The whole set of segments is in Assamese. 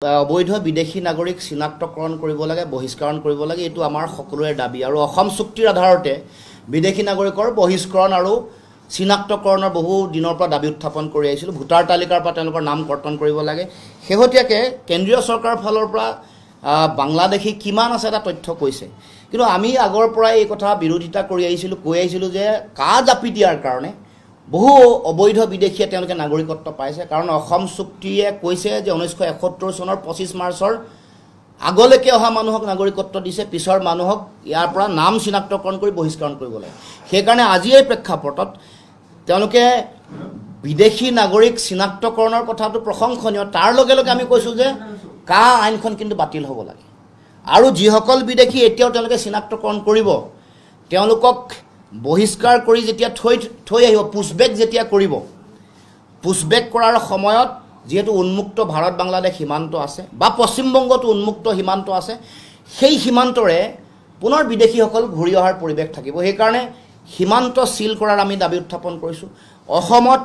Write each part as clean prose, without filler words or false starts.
অবৈধ বিদেশী নাগৰিক চিনাক্তকৰণ কৰিব লাগে বহিষ্কৰণ কৰিব লাগে এটো আমাৰ সকলোৰে দাবী আৰু অসম চুক্তিৰ আধাৰতে বিদেশী নাগৰিকৰ বহিষ্কৰণ আৰু চিনাক্তকৰণৰ বহু দিনৰ পৰা দাবী উত্থাপন কৰি আহিছিল ভোটাৰ তালিকাৰ পৰা তেওঁলোকৰ নাম কৰ্তন কৰিব লাগে হেহতিয়াকে কেন্দ্ৰীয় চৰকাৰৰ ফালৰ পৰা বাংলাদেশী কিমান আছে এটা তথ্য কৈছে কিন্তু আমি আগৰ পৰা এই কথা বিৰোধিতা কৰি আহিছিল কৈ আহিছিল যে কা জাপি দিয়াৰ কাৰণে বহু অবৈধ বিদেশীয়ে তেওঁলোকে নাগৰিকত্ব পাইছে কাৰণ অসম চুক্তিয়ে কৈছে যে 1971 চনৰ 25 মাৰ্চৰ আগলৈকে অহা মানুহক নাগৰিকত্ব দিছে পিছৰ মানুহক ইয়াৰ পৰা নাম চিনাক্তকৰণ কৰি বহিষ্কৰণ কৰিব লাগে সেই কাৰণে আজি এই প্ৰেক্ষাপটত তেওঁলোকে বিদেশী নাগৰিক চিনাক্তকৰণৰ কথাটো প্ৰশংসনীয় তাৰ লগে লগে আমি কৈছো যে কা আইনখন কিন্তু বাতিল হ'ব লাগে আৰু যিসকল বিদেশী এতিয়াও তেওঁলোকে চিনাক্তকৰণ কৰিব তেওঁলোকক বহিষ্কাৰ কৰি যেতিয়া থৈ আহিব পুছবেক যেতিয়া কৰিব পুছবেক কৰাৰ সময়ত যেহেতু উন্মুক্ত ভাৰত বাংলাদেশ সীমান্ত আছে বা পশ্চিমবংগতো উন্মুক্ত সীমান্ত আছে সেই সীমান্তৰে পুনৰ বিদেশীসকল ঘূৰি অহাৰ পৰিৱেশ থাকিব সেই কাৰণে সীমান্ত সিল কৰাৰ আমি দাবী উত্থাপন কৰিছো অসমত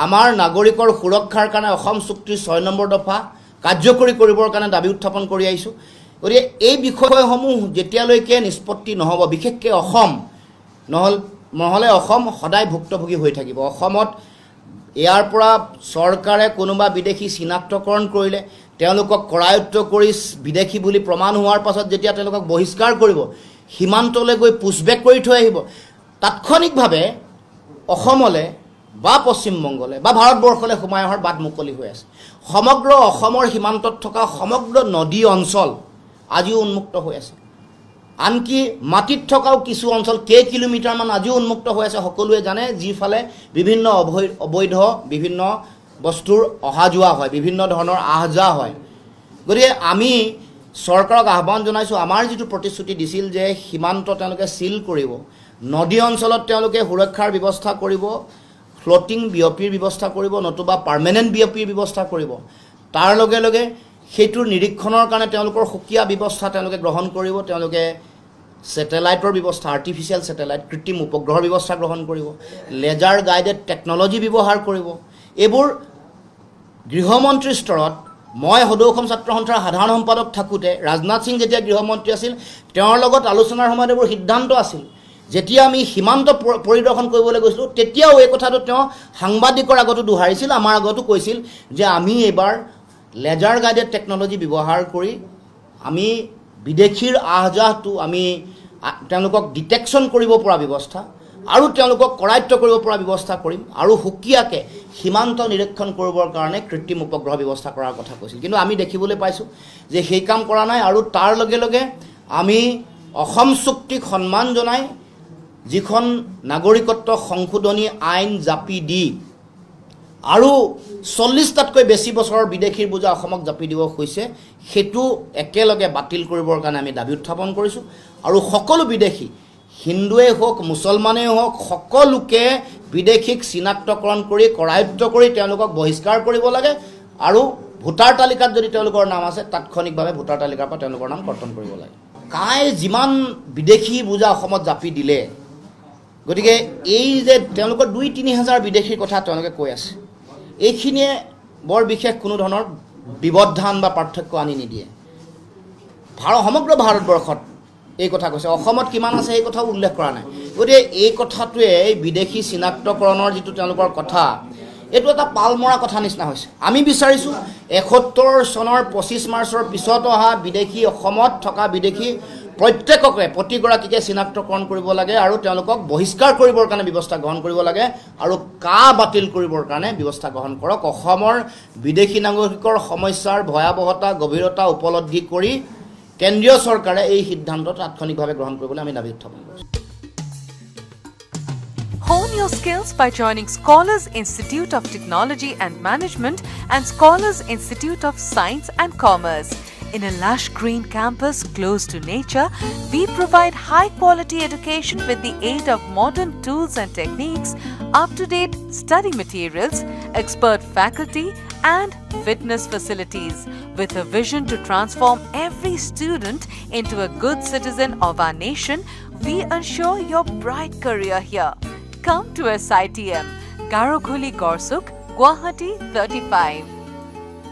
আমাৰ নাগৰিকৰ সুৰক্ষাৰ কাৰণে অসম চুক্তিৰ 6 নম্বৰ দফা কাৰ্যকৰী কৰিবৰ কাৰণে দাবী উত্থাপন কৰি আহিছো গতিকে এই বিষয়সমূহ যেতিয়ালৈকে নিষ্পত্তি নহব বিশেষকৈ অসম নহলে অসম সদায় ভুক্তভোগী হৈ থাকিব অসমত ইয়াৰ পৰা চৰকাৰে কোনোবা বিদেশী চিনাক্তকৰণ কৰিলে তেওঁলোকক কৰায়ত্ব কৰি বিদেশী বুলি প্ৰমাণ হোৱাৰ পাছত যেতিয়া তেওঁলোকক বহিষ্কাৰ কৰিব সীমান্তলৈ গৈ পুছবেক কৰি থৈ আহিব তাৎক্ষণিকভাৱে অসমলে বা পশ্চিমবংগলে বা ভাৰতবৰ্ষলৈ সোমাই অহাৰ বাট মুকলি হৈ আছে সমগ্ৰ অসমৰ সীমান্তত থকা সমগ্ৰ নদী অঞ্চল আজিও উন্মুক্ত হৈ আছে আনকি মাটিত থকাও কিছু অঞ্চল কেই কিলোমিটাৰ মান আজিও উন্মুক্ত হৈ আছে সকলোৱে জানে যিফালে বিভিন্ন অবৈধ বিভিন্ন বস্তুৰ অহা যোৱা হয় বিভিন্ন ধৰণৰ আহজা হয় গতিকে আমি চৰকাৰক আহ্বান জনাইছো আমাৰ যিটো প্ৰতিশ্ৰুতি দিছিল যে সীমান্ত তেওঁলোকে সিল কৰিব নদী অঞ্চলত তেওঁলোকে সুৰক্ষাৰ ব্যৱস্থা কৰিব ফ্লোটিং বিঅপিৰ ব্যৱস্থা কৰিব নতুবা পাৰ্মানেন্ট বিঅপিৰ ব্যৱস্থা কৰিব তাৰ লগে লগে সেইটোৰ নিৰীক্ষণৰ কাৰণে তেওঁলোকৰ সুকীয়া ব্যৱস্থা তেওঁলোকে গ্ৰহণ কৰিব তেওঁলোকে স্যাটেলাইটৰ ব্যৱস্থা আৰ্টিফিশিয়াল স্যাটেলাইট কৃত্ৰিম উপগ্ৰহৰ ব্যৱস্থা গ্ৰহণ কৰিব লেজাৰ গাইডেড টেকনলজি ব্যৱহাৰ কৰিব এইবোৰ গৃহমন্ত্ৰী স্তৰত মই সদৌ অসম ছাত্ৰ সন্থাৰ সাধাৰণ সম্পাদক থাকোতে ৰাজনাথ সিং যেতিয়া গৃহমন্ত্ৰী আছিল তেওঁৰ লগত আলোচনাৰ সময়ত এইবোৰ সিদ্ধান্ত আছিল যেতিয়া আমি সীমান্ত পৰিদৰ্শন কৰিবলৈ গৈছিলো তেতিয়াও এই কথাটো তেওঁ সাংবাদিকৰ আগতো দুহাৰিছিল আমাৰ আগতো কৈছিল যে আমি এবাৰ লেজাৰ গাইডেড টেকনলজি ব্যৱহাৰ কৰি আমি বিদেশীৰ আহজাহটো আমি তেওঁলোকক ডিটেকশ্যন কৰিব পৰা ব্যৱস্থা আৰু তেওঁলোকক কৰায়ত্ব কৰিব পৰা ব্যৱস্থা কৰিম আৰু হুকিয়াকে সীমান্ত নিৰীক্ষণ কৰিবৰ কাৰণে কৃত্ৰিম উপগ্ৰহ ব্যৱস্থা কৰাৰ কথা কৈছিল কিন্তু আমি দেখিবলৈ পাইছো যে সেই কাম কৰা নাই আৰু তাৰ লগে লগে আমি অসম চুক্তিক সন্মান জনাই যিখন নাগৰিকত্ব সংশোধনী আইন জাপি দি আৰু 40টাতকৈ বেছি বছৰৰ বিদেশীৰ বোজা অসমক জাপি দিব হৈছে হেতু একেলগে বাতিল কৰিবৰ কাৰণে আমি দাবী উত্থাপন কৰিছো আৰু সকলো বিদেশী হিন্দুৱে হোক মুছলমানে হোক সকলোকে বিদেশীক চিনাক্তকৰণ কৰি কৰায়ত্ব কৰি তেওঁলোকক বহিষ্কাৰ কৰিব লাগে আৰু ভোটাৰ তালিকাত যদি তেওঁলোকৰ নাম আছে তাৎক্ষণিকভাৱে ভোটাৰ তালিকাৰ পৰা তেওঁলোকৰ নাম কৰ্তন কৰিব লাগে কাই যিমান বিদেশী বোজা অসমত জাপি দিলে গতিকে এই যে তেওঁলোকৰ 2-3 হাজাৰ বিদেশীৰ কথা তেওঁলোকে কৈ আছে এইখিনিয়ে বৰ বিশেষ কোনো ধৰণৰ বিবধান বা পাৰ্থক্য আনি নিদিয়ে সমগ্ৰ ভাৰতবৰ্ষত এই কথা কৈছে অসমত কিমান আছে এই কথাও উল্লেখ কৰা নাই গতিকে এই কথাটোৱে বিদেশী চিনাক্তকৰণৰ যিটো তেওঁলোকৰ কথা এইটো এটা পালমৰা কথা নিচিনা হৈছে আমি বিচাৰিছো 71 চনৰ 25 মাৰ্চৰ পিছত অহা বিদেশী অসমত থকা বিদেশী প্ৰত্যেককে প্ৰতিগৰাকীকে চিনাক্তকৰণ কৰিব লাগে আৰু তেওঁলোকক বহিষ্কাৰ কৰিবৰ কাৰণে ব্যৱস্থা গ্ৰহণ কৰিব লাগে আৰু কা বাতিল কৰিবৰ কাৰণে ব্যৱস্থা গ্ৰহণ কৰক অসমৰ বিদেশী নাগৰিকৰ সমস্যাৰ ভয়াৱহতা গভীৰতা উপলব্ধি কৰি কেন্দ্ৰীয় চৰকাৰে এই সিদ্ধান্ত তাৎক্ষণিকভাৱে গ্ৰহণ কৰিবলৈ আমি দাবী উত্থাপন কৰিছো Hone your skills by joining Scholars Institute of Technology and Management and Scholars Institute of Science and Commerce. In a lush green campus close to nature, we provide high-quality education with the aid of modern tools and techniques, up-to-date study materials, expert faculty, and fitness facilities. With a vision to transform every student into a good citizen of our nation, we ensure your bright career here. Come to SITM, Garokhuli Gorsuk, Guwahati 35.